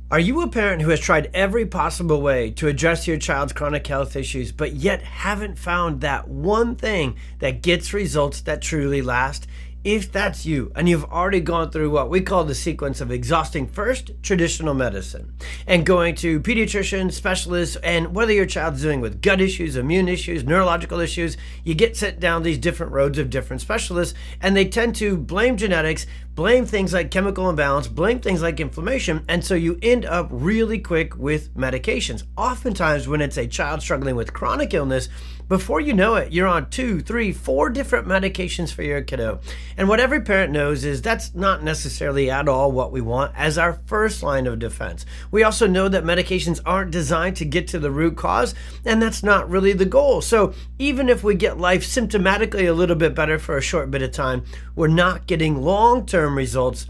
Are you a parent who has tried every possible way to address your child's chronic health issues, but yet haven't found that one thing that gets results that truly last? If that's you, and you've already gone through what we call the sequence of exhausting first traditional medicine and going to pediatricians, specialists, and whether your child's dealing with gut issues, immune issues, neurological issues, you get sent down these different roads of different specialists, and they tend to blame genetics, blame things like chemical imbalance, blame things like inflammation, and so you end up really quick with medications. Oftentimes when it's a child struggling with chronic illness, before you know it, you're on 2, 3, 4 different medications for your kiddo. And what every parent knows is that's not necessarily at all what we want as our first line of defense. We also know that medications aren't designed to get to the root cause, and that's not really the goal. So even if we get life symptomatically a little bit better for a short bit of time, we're not getting long-term results,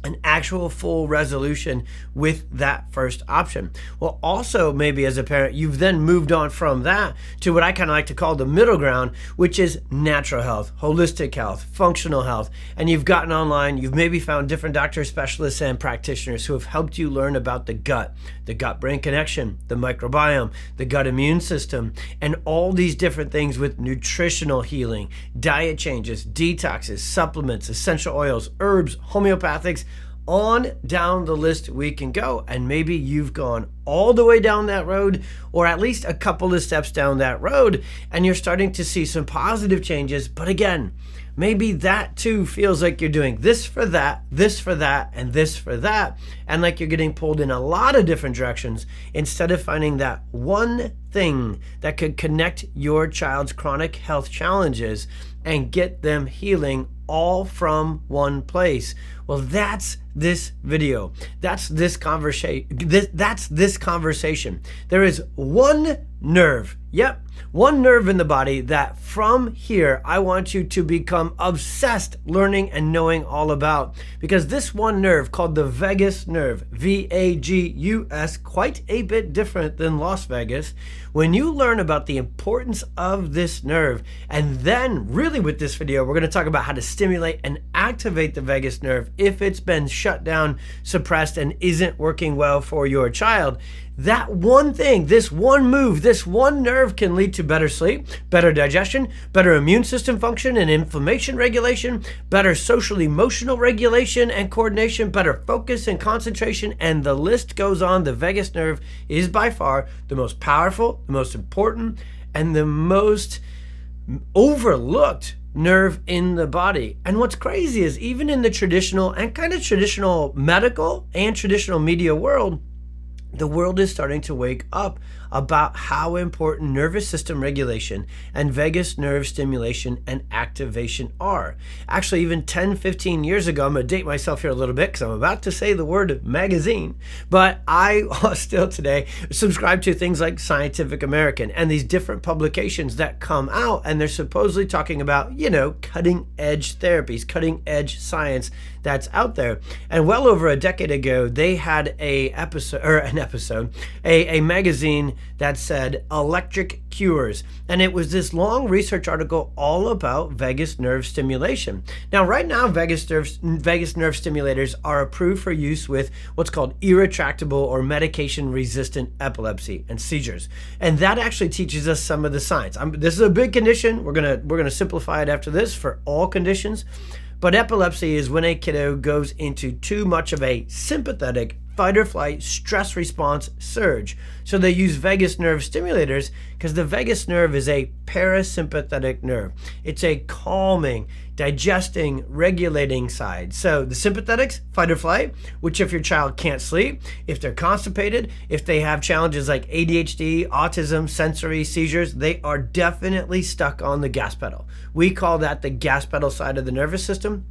an actual full resolution with that first option. Well, also maybe as a parent, you've then moved on from that to what I kind of like to call the middle ground, which is natural health, holistic health, functional health. And you've gotten online, you've maybe found different doctors, specialists, and practitioners who have helped you learn about the gut-brain connection, the microbiome, the gut immune system, and all these different things with nutritional healing, diet changes, detoxes, supplements, essential oils, herbs, homeopathics. On down the list we can go, and maybe you've gone all the way down that road, or at least a couple of steps down that road, and you're starting to see some positive changes. But again, maybe that too feels like you're doing this for that, and this for that, and like you're getting pulled in a lot of different directions instead of finding that one thing that could connect your child's chronic health challenges and get them healing all from one place. Well, that's this video. That's this conversation. That's this conversation. There is one nerve. Yep, one nerve in the body that from here I want you to become obsessed learning and knowing all about, because this one nerve called the vagus nerve, V-A-G-U-S, quite a bit different than Las Vegas. When you learn about the importance of this nerve, and then really with this video we're going to talk about how to stimulate and activate the vagus nerve if it's been shut down, suppressed, and isn't working well for your child. That one thing, this one move, this one nerve can lead to better sleep, better digestion, better immune system function and inflammation regulation, better social emotional regulation and coordination, better focus and concentration, and the list goes on. The vagus nerve is by far the most powerful, the most important, and the most overlooked nerve in the body. And what's crazy is even in the traditional and kind of traditional medical and traditional media world, the world is starting to wake up about how important nervous system regulation and vagus nerve stimulation and activation are. Actually, even 10, 15 years ago, I'm going to date myself here a little bit because I'm about to say the word magazine, but I still today subscribe to things like Scientific American and these different publications that come out, and they're supposedly talking about, cutting edge therapies, cutting edge science that's out there. And well over a decade ago, they had a magazine that said Electric Cures. And it was this long research article all about vagus nerve stimulation. Now, right now, vagus nerve stimulators are approved for use with what's called irretractable or medication-resistant epilepsy and seizures. And that actually teaches us some of the science. This is a big condition. We're gonna simplify it after this for all conditions. But epilepsy is when a kiddo goes into too much of a sympathetic fight or flight stress response surge. So they use vagus nerve stimulators because the vagus nerve is a parasympathetic nerve. It's a calming, digesting, regulating side. So the sympathetics, fight or flight, which if your child can't sleep, if they're constipated, if they have challenges like ADHD, autism, sensory seizures, they are definitely stuck on the gas pedal. We call that the gas pedal side of the nervous system.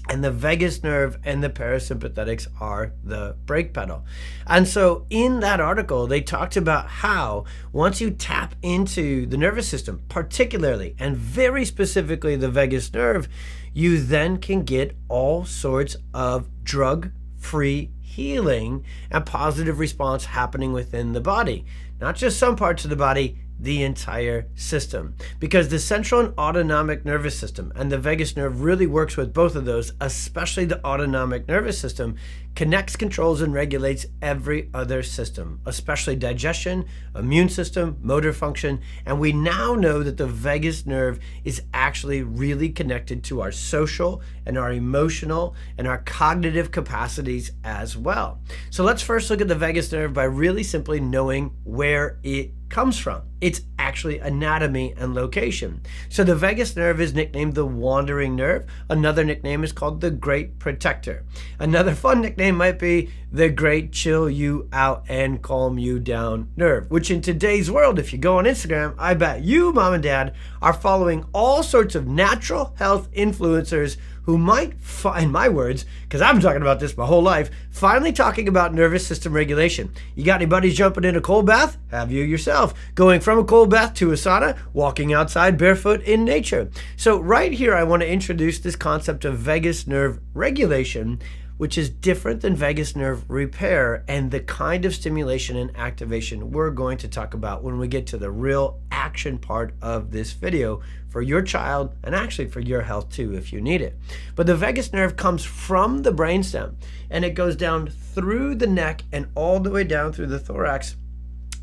And the vagus nerve and the parasympathetics are the brake pedal. And so in that article, they talked about how once you tap into the nervous system, particularly and very specifically the vagus nerve, you then can get all sorts of drug-free healing and positive response happening within the body. Not just some parts of the body, the entire system, because the central and autonomic nervous system and the vagus nerve really works with both of those, especially the autonomic nervous system connects, controls, and regulates every other system, especially digestion, immune system, motor function. And we now know that the vagus nerve is actually really connected to our social and our emotional and our cognitive capacities as well. So let's first look at the vagus nerve by really simply knowing where it comes from. It's actually anatomy and location. So the vagus nerve is nicknamed the wandering nerve. Another nickname is called the great protector. Another fun nickname might be the great chill you out and calm you down nerve, which in today's world, if you go on Instagram, I bet you, mom and dad, are following all sorts of natural health influencers who might, in my words, because I've been talking about this my whole life, finally talking about nervous system regulation. You got any buddies jumping in a cold bath? Have you yourself? Going from a cold bath to a sauna? Walking outside barefoot in nature? So right here, I want to introduce this concept of vagus nerve regulation, which is different than vagus nerve repair, and the kind of stimulation and activation we're going to talk about when we get to the real action part of this video for your child, and actually for your health too if you need it. But the vagus nerve comes from the brainstem, and it goes down through the neck and all the way down through the thorax.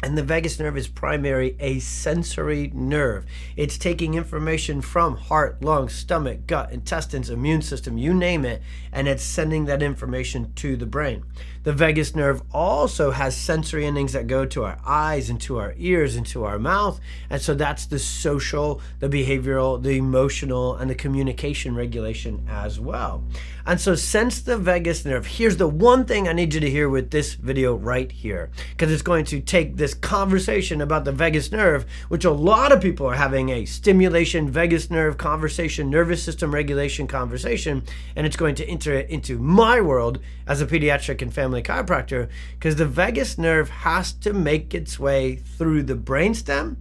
And the vagus nerve is primarily a sensory nerve. It's taking information from heart, lungs, stomach, gut, intestines, immune system, you name it, and it's sending that information to the brain. The vagus nerve also has sensory endings that go to our eyes and to our ears and to our mouth. And so that's the social, the behavioral, the emotional, and the communication regulation as well. And so since the vagus nerve, here's the one thing I need you to hear with this video right here, because it's going to take this conversation about the vagus nerve, which a lot of people are having a stimulation, vagus nerve conversation, nervous system regulation conversation, and it's going to enter it into my world as a pediatric and family chiropractor, because the vagus nerve has to make its way through the brainstem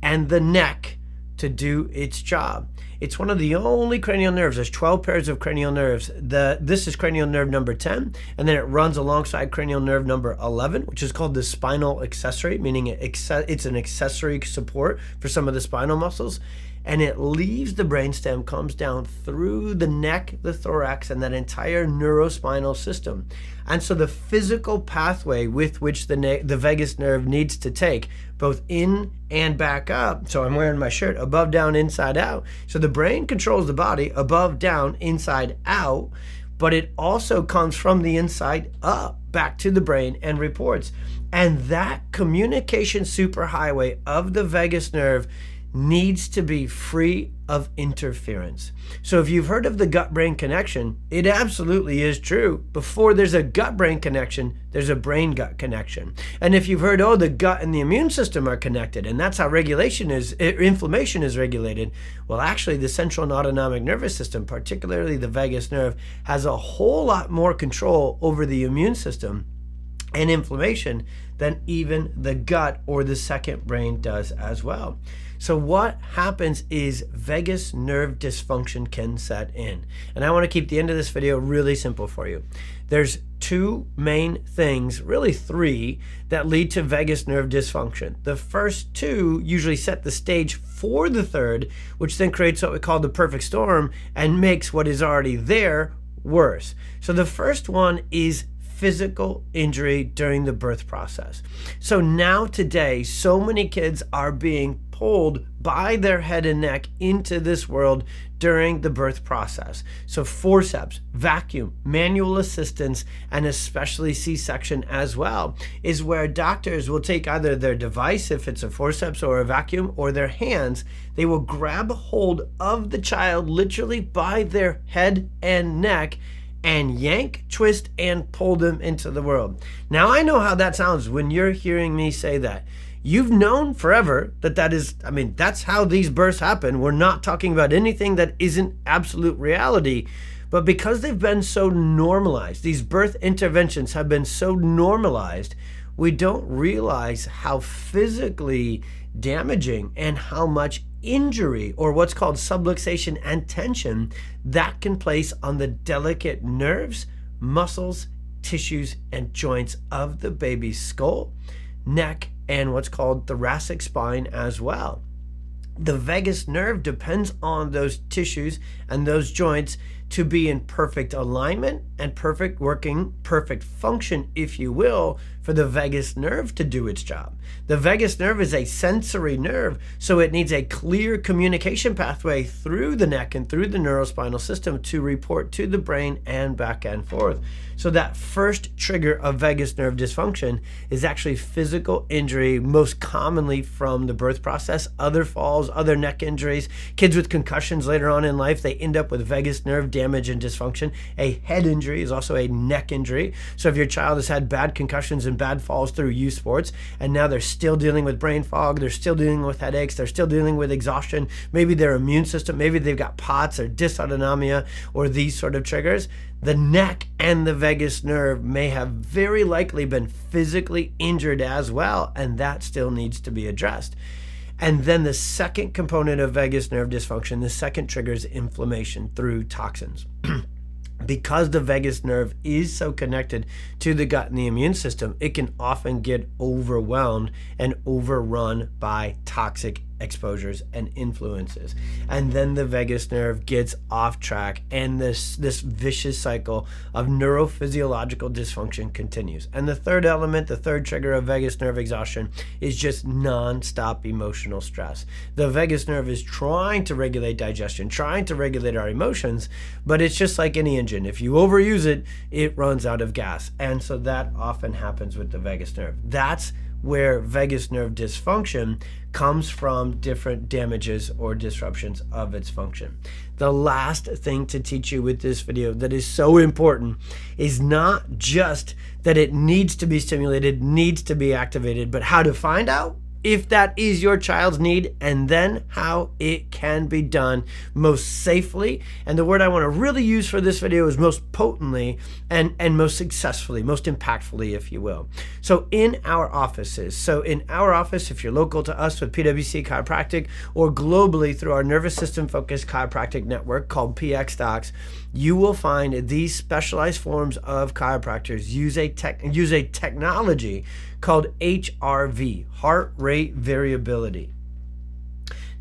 and the neck to do its job. It's one of the only cranial nerves. There's 12 pairs of cranial nerves. This is cranial nerve number 10, and then it runs alongside cranial nerve number 11, which is called the spinal accessory, meaning it's an accessory support for some of the spinal muscles. And it leaves the brainstem, comes down through the neck, the thorax, and that entire neurospinal system. And so the physical pathway with which the vagus nerve needs to take, both in and back up. So I'm wearing my shirt, above, down, inside, out. So the brain controls the body, above, down, inside, out. But it also comes from the inside up, back to the brain and reports. And that communication superhighway of the vagus nerve needs to be free of interference. So if you've heard of the gut-brain connection, it absolutely is true. Before there's a gut-brain connection, there's a brain-gut connection. And if you've heard, oh, the gut and the immune system are connected, and that's how inflammation is regulated, well, actually the central and autonomic nervous system, particularly the vagus nerve, has a whole lot more control over the immune system and inflammation than even the gut or the second brain does as well. So what happens is vagus nerve dysfunction can set in. And I want to keep the end of this video really simple for you. There's two main things, really three, that lead to vagus nerve dysfunction. The first two usually set the stage for the third, which then creates what we call the perfect storm and makes what is already there worse. So the first one is physical injury during the birth process. So now today, so many kids are being pulled by their head and neck into this world during the birth process. So forceps, vacuum, manual assistance, and especially C-section as well, is where doctors will take either their device, if it's a forceps or a vacuum, or their hands. They will grab a hold of the child literally by their head and neck and yank, twist, and pull them into the world. Now, I know how that sounds when you're hearing me say that. You've known forever that's how these births happen. We're not talking about anything that isn't absolute reality. But because they've been so normalized, these birth interventions have been so normalized, we don't realize how physically damaging and how much injury, or what's called subluxation and tension, that can place on the delicate nerves, muscles, tissues, and joints of the baby's skull, neck, and what's called thoracic spine as well. The vagus nerve depends on those tissues and those joints to be in perfect alignment and perfect working, perfect function, if you will, for the vagus nerve to do its job. The vagus nerve is a sensory nerve, so it needs a clear communication pathway through the neck and through the neurospinal system to report to the brain and back and forth. So that first trigger of vagus nerve dysfunction is actually physical injury, most commonly from the birth process, other falls, other neck injuries. Kids with concussions later on in life, they end up with vagus nerve damage and dysfunction. A head injury is also a neck injury. So if your child has had bad concussions and bad falls through youth sports, and now they're still dealing with brain fog, they're still dealing with headaches, they're still dealing with exhaustion, maybe their immune system, maybe they've got POTS or dysautonomia or these sort of triggers, the neck and the vagus nerve may have very likely been physically injured as well, and that still needs to be addressed. And then the second component of vagus nerve dysfunction, the second trigger is inflammation through toxins. Because the vagus nerve is so connected to the gut and the immune system, it can often get overwhelmed and overrun by toxic exposures and influences. And then the vagus nerve gets off track, and this vicious cycle of neurophysiological dysfunction continues. And the third element, the third trigger of vagus nerve exhaustion, is just non-stop emotional stress. The vagus nerve is trying to regulate digestion, trying to regulate our emotions, but it's just like any engine. If you overuse it, it runs out of gas. And so that often happens with the vagus nerve. That's where vagus nerve dysfunction comes from, different damages or disruptions of its function. The last thing to teach you with this video that is so important is not just that it needs to be stimulated, needs to be activated, but how to find out if that is your child's need, and then how it can be done most safely. And the word I want to really use for this video is most potently and most successfully, most impactfully, if you will. So in our offices, if you're local to us with PwC Chiropractic, or globally through our nervous system focused chiropractic network called PX Docs, you will find these specialized forms of chiropractors use a technology called HRV, heart rate variability.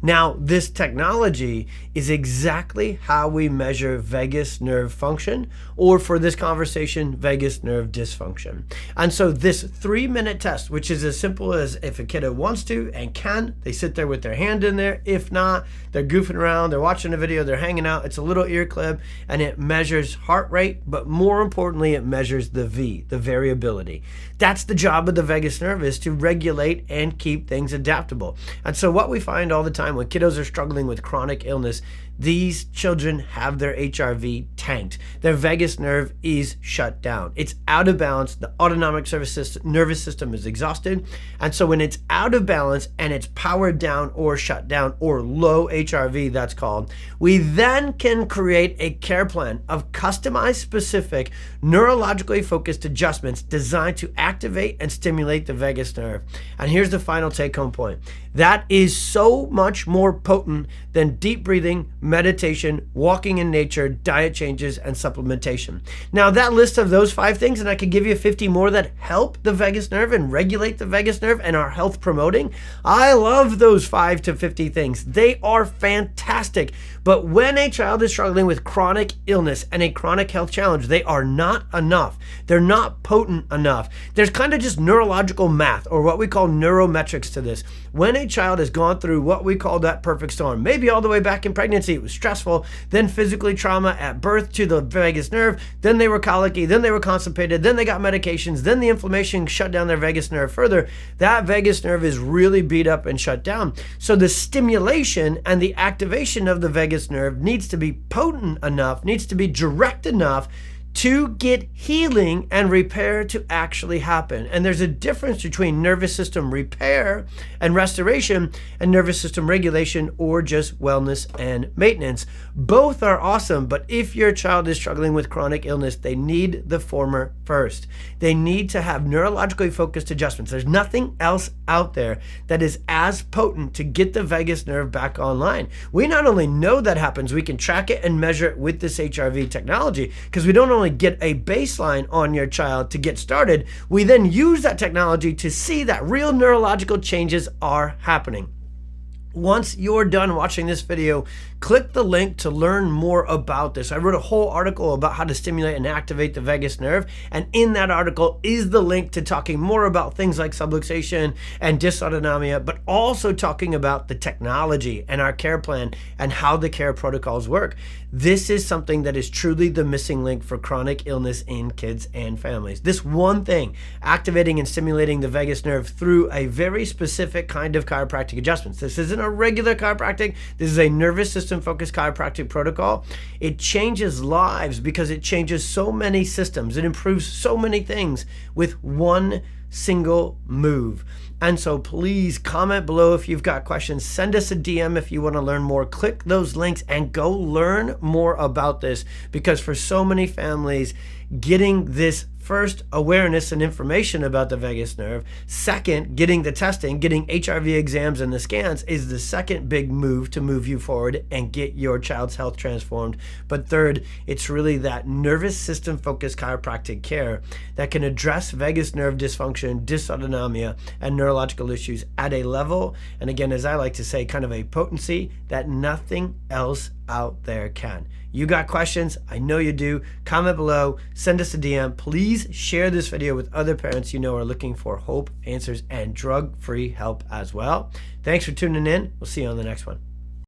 Now, this technology is exactly how we measure vagus nerve function, or for this conversation, vagus nerve dysfunction. And so this 3-minute test, which is as simple as if a kiddo wants to and can, they sit there with their hand in there. If not, they're goofing around, they're watching a video, they're hanging out. It's a little ear clip, and it measures heart rate, but more importantly, it measures the V, the variability. That's the job of the vagus nerve, is to regulate and keep things adaptable. And so what we find all the time when kiddos are struggling with chronic illness, these children have their HRV tanked. Their vagus nerve is shut down. It's out of balance. The autonomic nervous system is exhausted. And so when it's out of balance and it's powered down or shut down, or low HRV, that's called, we then can create a care plan of customized, specific, neurologically focused adjustments designed to activate and stimulate the vagus nerve. And here's the final take-home point. That is so much more potent than deep breathing, meditation, walking in nature, diet changes, and supplementation. Now, that list of those 5 things, and I could give you 50 more that help the vagus nerve and regulate the vagus nerve and are health promoting. I love those 5 to 50 things. They are fantastic. But when a child is struggling with chronic illness and a chronic health challenge, they are not enough. They're not potent enough. There's kind of just neurological math, or what we call neurometrics to this. When a child has gone through what we call that perfect storm, maybe all the way back in pregnancy, it was stressful, then physically trauma at birth to the vagus nerve, then they were colicky, then they were constipated, then they got medications, then the inflammation shut down their vagus nerve further. That vagus nerve is really beat up and shut down. So the stimulation and the activation of the vagus nerve needs to be potent enough, needs to be direct enough to get healing and repair to actually happen. And there's a difference between nervous system repair and restoration and nervous system regulation, or just wellness and maintenance. Both are awesome, but if your child is struggling with chronic illness, they need the former first. They need to have neurologically focused adjustments. There's nothing else out there that is as potent to get the vagus nerve back online. We not only know that happens, we can track it and measure it with this HRV technology, because we don't only only get a baseline on your child to get started, we then use that technology to see that real neurological changes are happening. Once you're done watching this video, click the link to learn more about this. I wrote a whole article about how to stimulate and activate the vagus nerve, and in that article is the link to talking more about things like subluxation and dysautonomia, but also talking about the technology and our care plan and how the care protocols work. This is something that is truly the missing link for chronic illness in kids and families. This one thing, activating and stimulating the vagus nerve through a very specific kind of chiropractic adjustments. This isn't a regular chiropractic. This is a nervous system focused chiropractic protocol. It changes lives because it changes so many systems. It improves so many things with one single move. And so please comment below if you've got questions. Send us a DM if you want to learn more. Click those links and go learn more about this, because for so many families, getting this first awareness and information about the vagus nerve, second, getting the testing, getting HRV exams and the scans is the second big move to move you forward and get your child's health transformed. But third, it's really that nervous system focused chiropractic care that can address vagus nerve dysfunction, dysautonomia, and neurological issues at a level, and again, as I like to say, kind of a potency that nothing else out there can. You got questions? I know you do. Comment below, send us a DM. Please share this video with other parents you know are looking for hope, answers, and drug-free help as well. Thanks for tuning in. We'll see you on the next one.